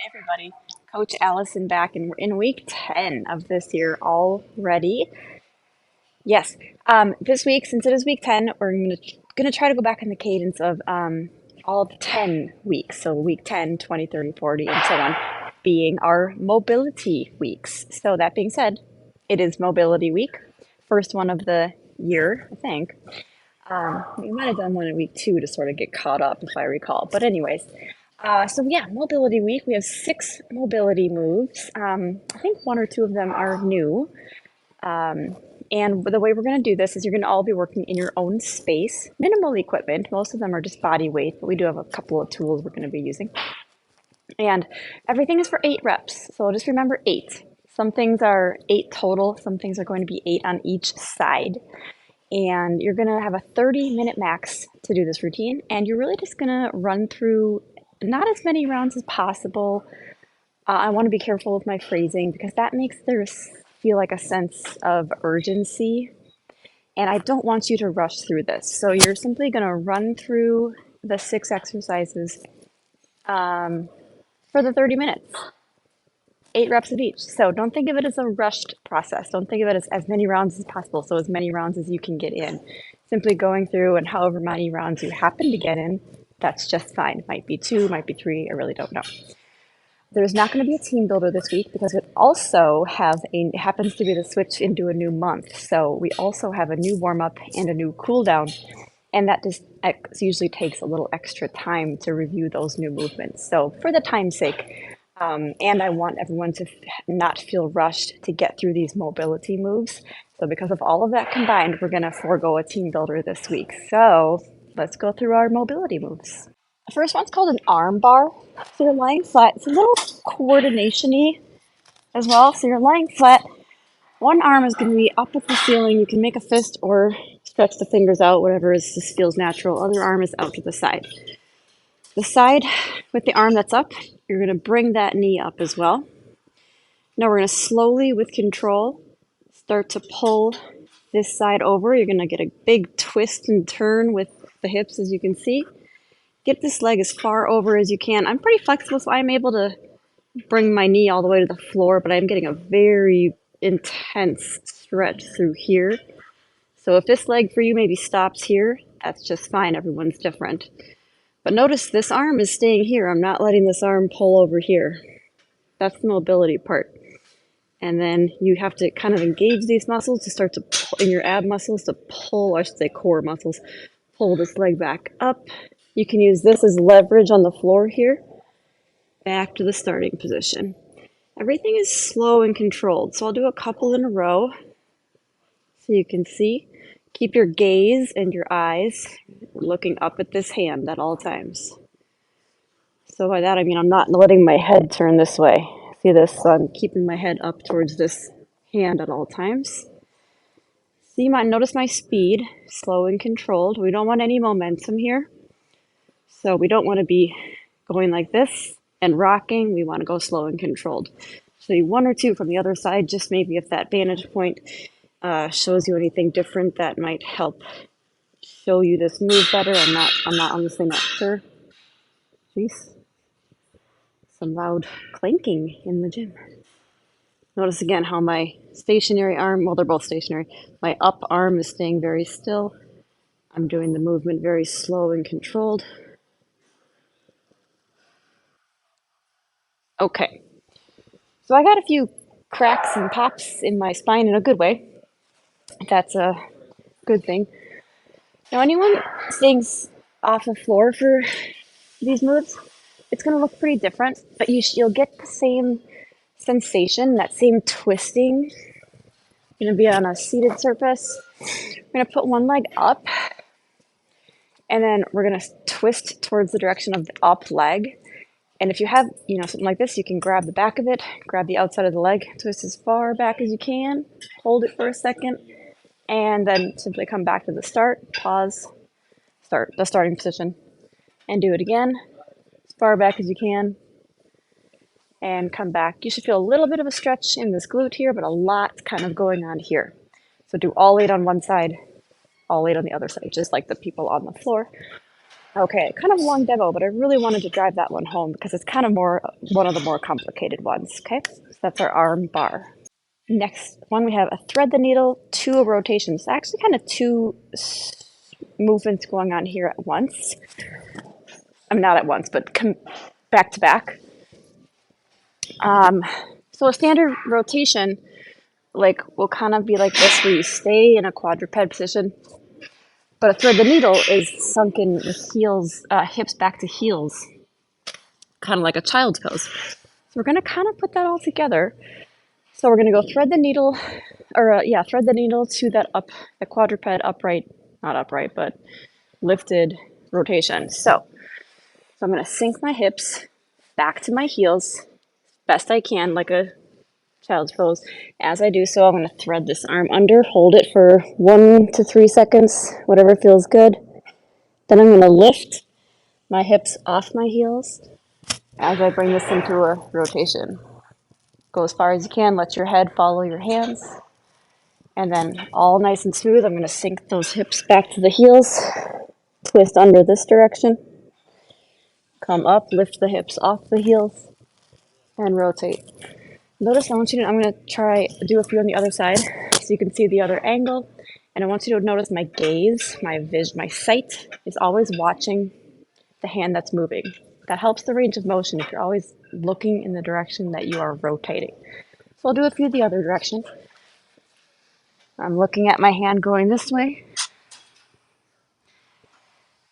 Everybody. Coach Allison back, and we're in week 10 of this year already. Yes, this week, since it is week 10, we're gonna try to go back in the cadence of all of 10 weeks. So week 10, 20, 30, 40, and so on, being our mobility weeks. So that being said, it is mobility week, first one of the year, I think. We might have done one in week 2 to sort of get caught up, if I recall. But anyways, so yeah, mobility week. We have 6 mobility moves. I think 1 or 2 of them are new. And the way we're going to do this is you're going to all be working in your own space, minimal equipment. Most of them are just body weight, but we do have a couple of tools we're going to be using. And everything is for 8 reps. So just remember 8. Some things are 8 total. Some things are going to be 8 on each side. And you're going to have a 30-minute max to do this routine. And you're really just going to run through not as many rounds as possible. I want to be careful with my phrasing because that makes there feel like a sense of urgency. And I don't want you to rush through this. So you're simply going to run through the 6 exercises for the 30 minutes, 8 reps of each. So don't think of it as a rushed process. Don't think of it as many rounds as possible. So as many rounds as you can get in. Simply going through, and however many rounds you happen to get in, that's just fine. Might be 2, might be 3, I really don't know. There's not going to be a team builder this week because it also happens to be the switch into a new month. So we also have a new warm up and a new cool down. And that just usually takes a little extra time to review those new movements. So for the time's sake, and I want everyone to not feel rushed to get through these mobility moves. So because of all of that combined, we're going to forego a team builder this week. So let's go through our mobility moves. The first one's called an arm bar. So you're lying flat. It's a little coordination-y as well. So you're lying flat. One arm is going to be up at the ceiling. You can make a fist or stretch the fingers out, whatever just feels natural. Other arm is out to the side. The side with the arm that's up, you're going to bring that knee up as well. Now we're going to slowly, with control, start to pull this side over. You're going to get a big twist and turn with the hips, as you can see. Get this leg as far over as you can. I'm pretty flexible, so I'm able to bring my knee all the way to the floor, but I'm getting a very intense stretch through here. So if this leg for you maybe stops here, that's just fine. Everyone's different. But notice this arm is staying here. I'm not letting this arm pull over here. That's the mobility part. And then you have to kind of engage these muscles to start to pull, in your ab muscles to pull, I should say core muscles, pull this leg back up. You can use this as leverage on the floor here. Back to the starting position. Everything is slow and controlled. So I'll do a couple in a row so you can see. Keep your gaze and your eyes looking up at this hand at all times. So by that I mean I'm not letting my head turn this way. See this? So I'm keeping my head up towards this hand at all times. So you might notice my speed, slow and controlled. We don't want any momentum here. So we don't want to be going like this and rocking. We want to go slow and controlled. So 1 or 2 from the other side, just maybe if that vantage point shows you anything different that might help show you this move better. I'm honestly not sure. Jeez. Some loud clanking in the gym. Notice again how my stationary arm, well, they're both stationary. My up arm is staying very still. I'm doing the movement very slow and controlled. Okay. So I got a few cracks and pops in my spine in a good way. That's a good thing. Now, anyone staying off the floor for these moves, it's going to look pretty different, but you'll get the same sensation, that same twisting. You're going to be on a seated surface. We're going to put one leg up, and then we're going to twist towards the direction of the up leg. And if you have, something like this, you can grab the back of it, grab the outside of the leg, twist as far back as you can, hold it for a second, and then simply come back to the start, pause, start the starting position, and do it again, as far back as you can, and come back. You should feel a little bit of a stretch in this glute here, but a lot kind of going on here. So do all 8 on one side, all 8 on the other side, just like the people on the floor. Okay, kind of a long demo, but I really wanted to drive that one home because it's kind of more one of the more complicated ones. Okay, so that's our arm bar. Next one, we have a thread the needle to a rotation. So actually kind of two movements going on here at once. I'm not at once, but back to back. So a standard rotation, like, will kind of be like this, where you stay in a quadruped position. But a thread the needle is sunken with heels, hips back to heels, kind of like a child's pose. So we're going to kind of put that all together. So we're going to go thread the needle, or thread the needle to the quadruped upright, not upright, but lifted rotation. So I'm going to sink my hips back to my heels best I can, like a child's pose. As I do so, I'm going to thread this arm under, hold it for 1 to 3 seconds, whatever feels good. Then I'm going to lift my hips off my heels as I bring this into a rotation. Go as far as you can, let your head follow your hands. And then all nice and smooth, I'm going to sink those hips back to the heels, twist under this direction, come up, lift the hips off the heels, and rotate. Notice, I'm going to do a few on the other side so you can see the other angle. And I want you to notice my gaze, my sight is always watching the hand that's moving. That helps the range of motion if you're always looking in the direction that you are rotating. So I'll do a few the other direction. I'm looking at my hand going this way.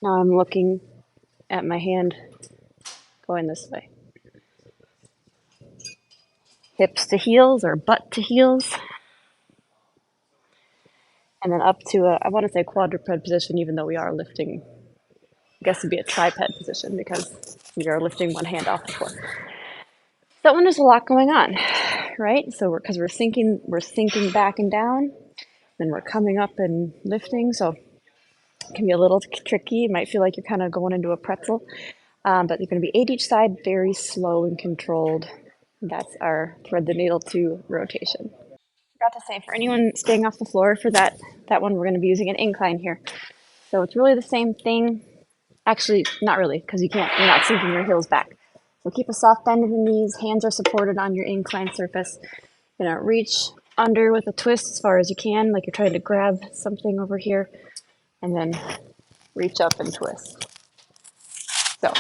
Now I'm looking at my hand going this way. Hips to heels or butt to heels. And then up to I want to say quadruped position, even though we are lifting, I guess it'd be a triped position because we are lifting one hand off the floor. That one, there's a lot going on, right? So because we're sinking back and down, then we're coming up and lifting. So it can be a little tricky. You might feel like you're kind of going into a pretzel, but you're going to be 8 each side, very slow and controlled. That's our thread the needle to rotation. Forgot to say, for anyone staying off the floor for that one, we're going to be using an incline here. So it's really the same thing. Actually, not really, because you're not sinking your heels back. So keep a soft bend in the knees. Hands are supported on your inclined surface. You're going to reach under with a twist as far as you can, like you're trying to grab something over here, and then reach up and twist. So,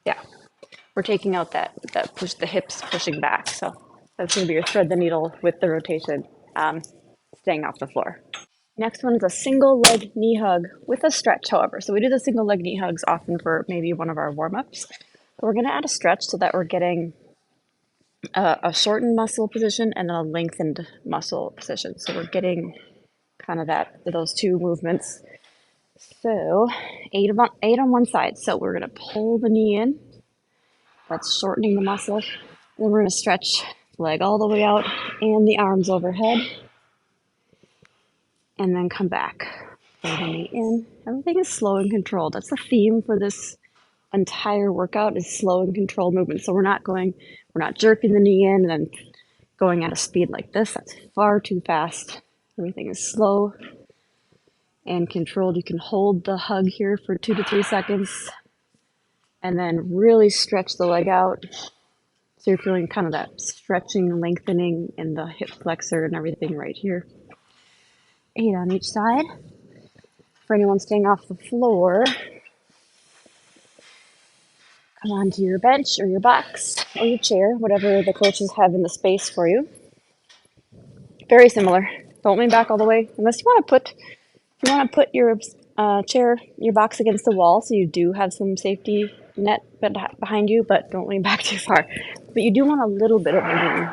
yeah, we're taking out that push, the hips pushing back. So that's going to be your thread the needle with the rotation, staying off the floor. Next one is a single leg knee hug with a stretch, however. So we do the single leg knee hugs often for maybe one of our warm-ups. But we're going to add a stretch so that we're getting a shortened muscle position and then a lengthened muscle position. So we're getting kind of those two movements. So 8 on one side. So we're going to pull the knee in. That's shortening the muscle. And then we're going to stretch the leg all the way out and the arms overhead. And then come back. Pull the knee in. Everything is slow and controlled. That's the theme for this entire workout, is slow and controlled movement. So we're not jerking the knee in and then going at a speed like this. That's far too fast. Everything is slow and controlled. You can hold the hug here for 2 to 3 seconds and then really stretch the leg out. So you're feeling kind of that stretching, lengthening in the hip flexor and everything right here. 8 on each side. For anyone staying off the floor, come onto your bench or your box or your chair, whatever the coaches have in the space for you. Very similar. Don't lean back all the way unless you want to put your chair, your box against the wall, so you do have some safety net behind you, but don't lean back too far. But you do want a little bit of a lean,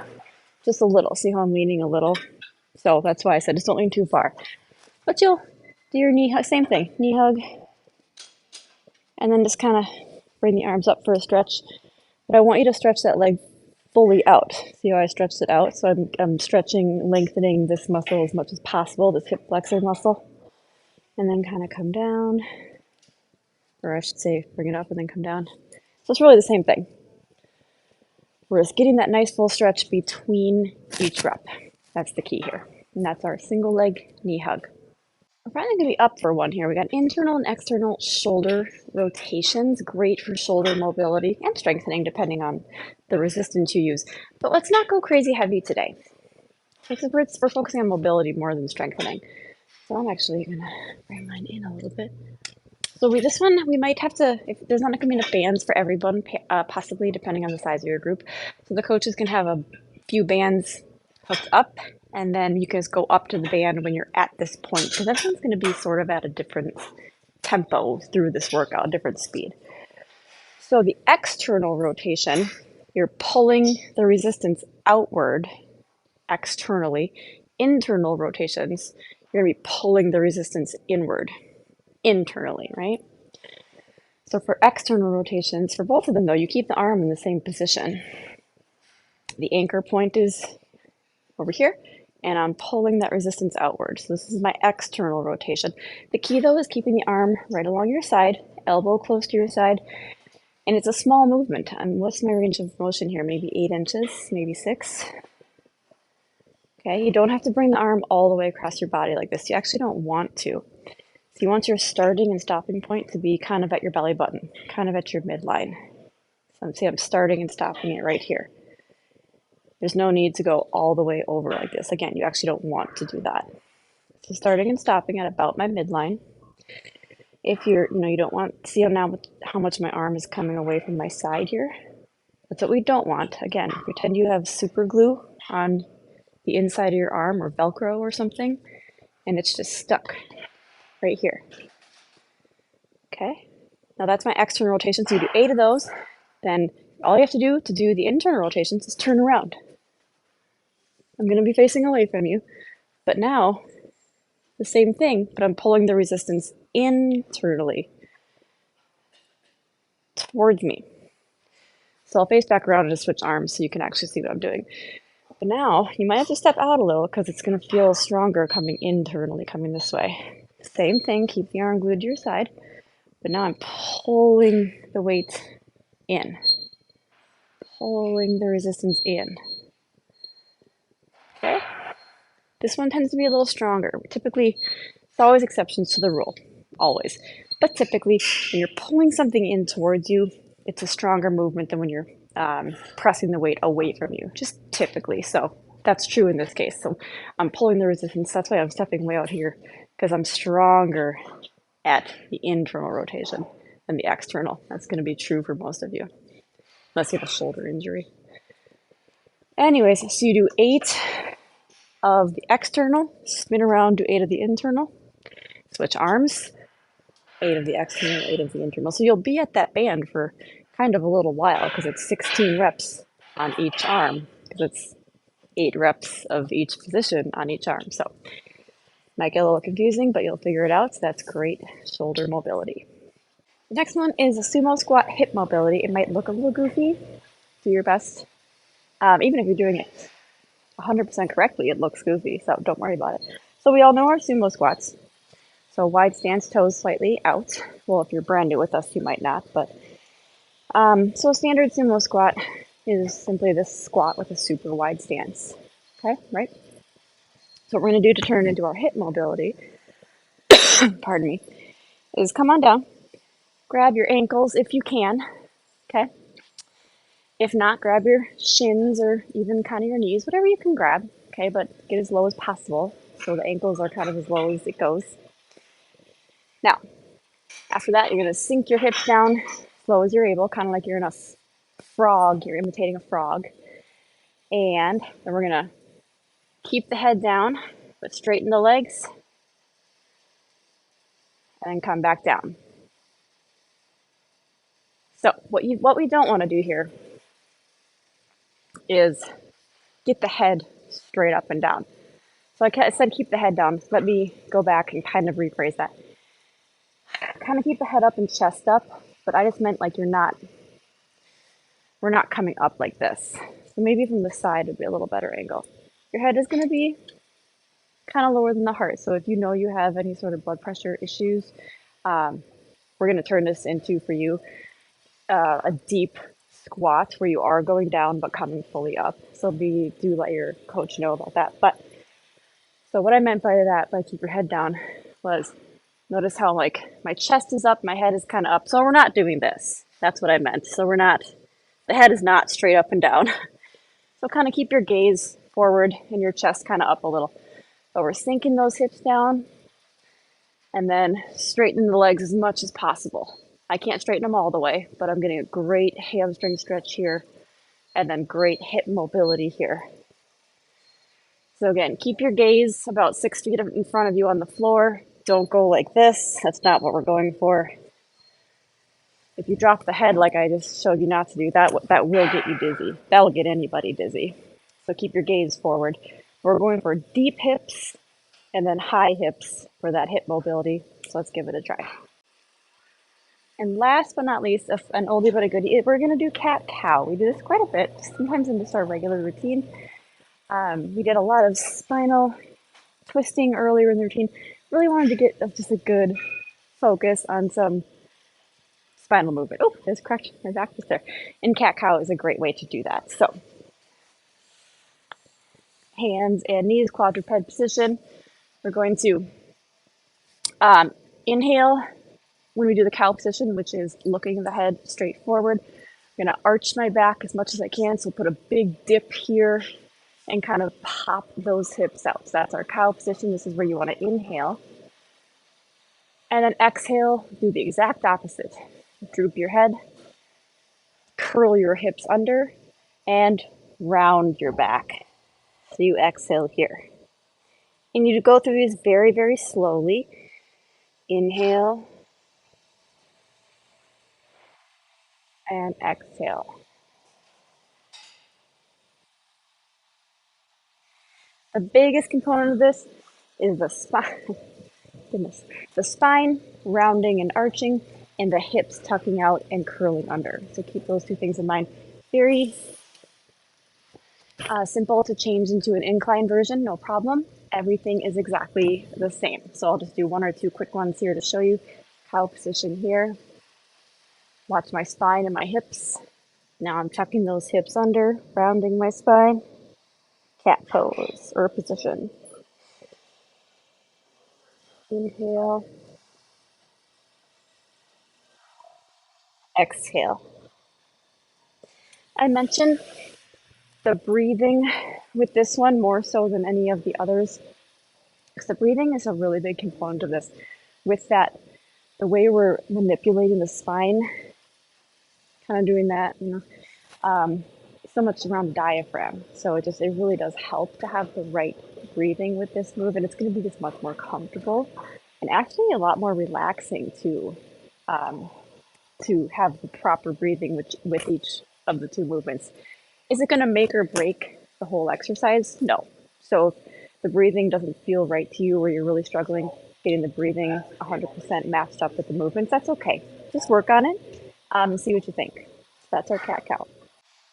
just a little. See how I'm leaning a little? So that's why I said just don't lean too far. But you'll do your knee hug, same thing, knee hug, and then just kind of bring the arms up for a stretch. But I want you to stretch that leg fully out. See how I stretched it out? So I'm stretching, lengthening this muscle as much as possible, this hip flexor muscle. And then kind of come down, or I should say bring it up and then come down. So it's really the same thing. We're just getting that nice full stretch between each rep. That's the key here. And that's our single leg knee hug. We're probably going to be up for one here. We got internal and external shoulder rotations, great for shoulder mobility and strengthening depending on the resistance you use. But let's not go crazy heavy today. We're focusing on mobility more than strengthening. So I'm actually going to bring mine in a little bit. So this one, we might have to, if there's not going to be enough bands for everyone, possibly depending on the size of your group. So the coaches can have a few bands hooked up, and then you can just go up to the band when you're at this point, because everyone's going to be sort of at a different tempo through this workout, different speed. So the external rotation, you're pulling the resistance outward externally. Internal rotations, you're going to be pulling the resistance inward internally, right? So for external rotations, for both of them though, you keep the arm in the same position. The anchor point is over here, and I'm pulling that resistance outward. So this is my external rotation. The key though is keeping the arm right along your side, elbow close to your side, and it's a small movement. What's my range of motion here? Maybe 8 inches, maybe 6. Okay, you don't have to bring the arm all the way across your body like this. You actually don't want to. So you want your starting and stopping point to be kind of at your belly button, kind of at your midline. So I'm starting and stopping it right here. There's no need to go all the way over like this. Again, you actually don't want to do that. So starting and stopping at about my midline. If you don't want, see now how much my arm is coming away from my side here? That's what we don't want. Again, pretend you have super glue on the inside of your arm or Velcro or something, and it's just stuck right here. Okay, now that's my external rotation. So you do 8 of those, then all you have to do the internal rotations is turn around. I'm going to be facing away from you, but now the same thing, but I'm pulling the resistance internally towards me. So I'll face back around and just switch arms so you can actually see what I'm doing. But now you might have to step out a little because it's going to feel stronger coming internally, coming this way. Same thing, keep the arm glued to your side, but now I'm pulling the weight in, pulling the resistance in. Okay? This one tends to be a little stronger. Typically, it's always exceptions to the rule, always. But typically, when you're pulling something in towards you, it's a stronger movement than when you're pressing the weight away from you, just typically. So that's true in this case. So I'm pulling the resistance. That's why I'm stepping way out here, because I'm stronger at the internal rotation than the external. That's going to be true for most of you, unless you have a shoulder injury. Anyways, so you do 8 of the external, spin around, do 8 of the internal, switch arms, 8 of the external, 8 of the internal. So you'll be at that band for kind of a little while because it's 16 reps on each arm, because it's 8 reps of each position on each arm. So might get a little confusing, but you'll figure it out. So that's great shoulder mobility. The next one is a sumo squat hip mobility. It might look a little goofy. Do your best. Even if you're doing it 100% correctly, it looks goofy, so don't worry about it. So we all know our sumo squats. So wide stance, toes slightly out. Well, if you're brand new with us, you might not, but so a standard sumo squat is simply this squat with a super wide stance. Okay, right? So what we're going to do to turn into our hip mobility, pardon me, is come on down, grab your ankles if you can, okay? If not, grab your shins or even kind of your knees, whatever you can grab, okay? But get as low as possible so the ankles are kind of as low as it goes. Now, after that, you're going to sink your hips down as low as you're able, kind of like you're in a frog, you're imitating a frog. And then we're going to keep the head down, but straighten the legs, and then come back down. So what we don't want to do here is get the head straight up and down. So I said keep the head down. Let me go back and kind of rephrase that. Kind of keep the head up and chest up, but I just meant like we're not coming up like this. So maybe from the side would be a little better angle. Your head is going to be kind of lower than the heart. So if you know you have any sort of blood pressure issues, we're going to turn this into, for you, a deep squat where you are going down but coming fully up. So do let your coach know about that. But so what I meant by that, by keep your head down, was notice how like my chest is up, my head is kind of up. So we're not doing this. That's what I meant. So we're not, the head is not straight up and down. So kind of keep your gaze forward and your chest kind of up a little. So we're sinking those hips down and then straighten the legs as much as possible. I can't straighten them all the way, but I'm getting a great hamstring stretch here and then great hip mobility here. So again, keep your gaze about 6 feet in front of you on the floor. Don't go like this. That's not what we're going for. If you drop the head like I just showed you not to do, that will get you dizzy. That'll get anybody dizzy. So keep your gaze forward. We're going for deep hips and then high hips for that hip mobility. So let's give it a try. And last but not least, an oldie but a goodie, we're going to do cat-cow. We do this quite a bit, sometimes in just our regular routine. We did a lot of spinal twisting earlier in the routine. Really wanted to get just a good focus on some spinal movement. Oh, there's correct. My back was there. And cat-cow is a great way to do that. So hands and knees, quadruped position. We're going to inhale when we do the cow position, which is looking the head straight forward. I'm going to arch my back as much as I can. So put a big dip here and kind of pop those hips out. So that's our cow position. This is where you want to inhale. And then exhale, do the exact opposite. Droop your head, curl your hips under, and round your back. So you exhale here. And you go through these very, very slowly. Inhale and exhale. The biggest component of this is the spine. Goodness. The spine rounding and arching, and the hips tucking out and curling under. So keep those two things in mind. Very simple to change into an incline version, no problem. Everything is exactly the same. So I'll just do one or two quick ones here to show you. Cow position here. Watch my spine and my hips. Now I'm tucking those hips under, rounding my spine. Cat pose or position. Inhale. Exhale. I mentioned the breathing with this one more so than any of the others. Because the breathing is a really big component of this. With that, the way we're manipulating the spine, kind of doing that, so much around the diaphragm. So it really does help to have the right breathing with this move, and it's going to be just much more comfortable and actually a lot more relaxing to have the proper breathing with each of the two movements. Is it going to make or break the whole exercise? No. So if the breathing doesn't feel right to you or you're really struggling getting the breathing 100% matched up with the movements, that's okay. Just work on it and see what you think. That's our cat-cow.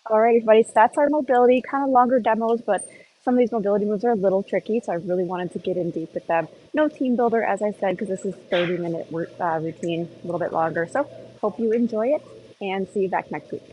All right, everybody, so that's our mobility, kind of longer demos, but some of these mobility moves are a little tricky, so I really wanted to get in deep with them. No team builder, as I said, because this is 30-minute routine, a little bit longer. So hope you enjoy it, and see you back next week.